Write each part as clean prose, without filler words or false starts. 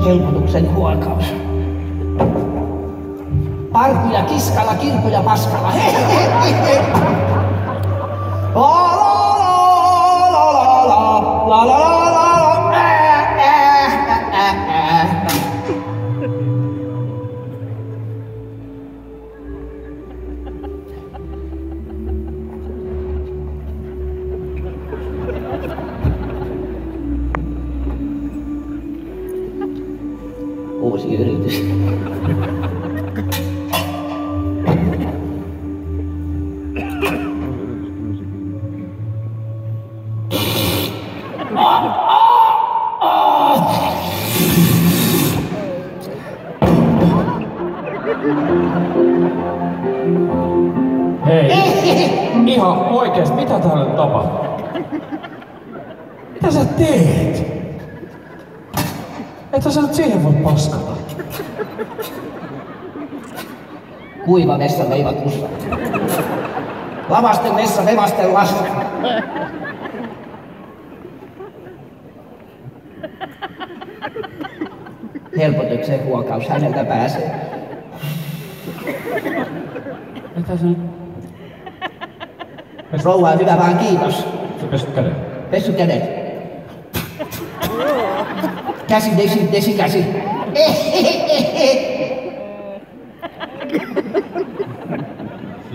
Helpotuksen huokaus. Parkuja kiskalla, kirkkuja paskalla. La la la la la la la la la. Uusi yritys. Hei, ihan oikeesti, mitä täällä nyt tapahtuu? Mitä sä teet? Että sä nyt siihen voi paskata. Kuiva vessa veivakussa. Lavasten vessa vevasten lasta. Helpotuksen huokaus häneltä pääsee. Mitä sä nyt? Rouva on hyvä, vaan kiitos. Sä pesit kädet. Pessy kädet. Käsi, desi, käsi.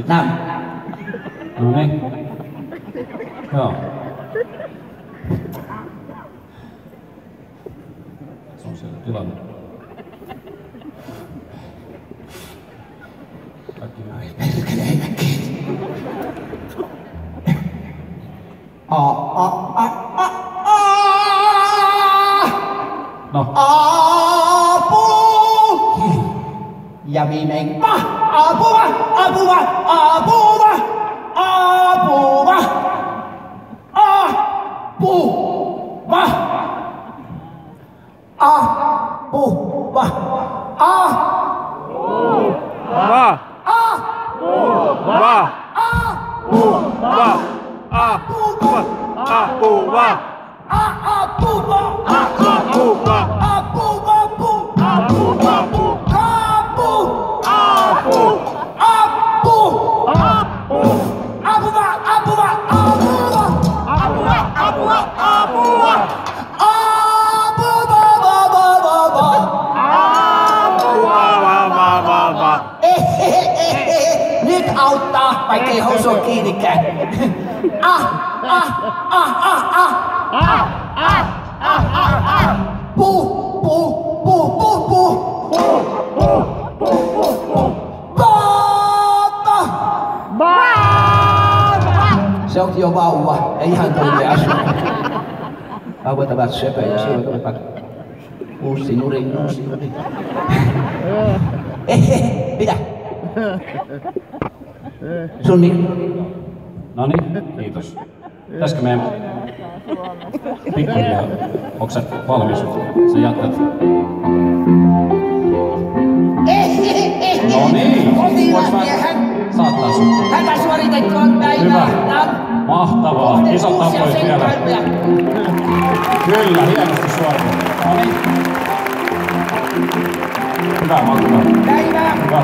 Näin. No niin. Joo. Se on siellä tilanne. Kaikki näin. Perkele äkkiä. No. Apu! Ja viimein apua! Apua! Apua! Apua! Apua! Apua! Nyt auttaa, vaikka ei housu ole kiinnikään. Se onkin jo vauva, ei ihan tullut asu. Vauvat ovat söpöjä, silloin uusi nuri. Mitä? Sunni. No niin, kiitos. Pitäisikö meidän pikkuhiljaa? Onko sä valmis? Sä jatkat. No niin. Voinko mä saattaa sun? Hätä suoritetkoon päivää. Hyvä. Mahtavaa. Isot tapoit vielä. Kyllä, hienosti suoritettu. No niin. Hyvä, mahtavaa. Päivää. Hyvä.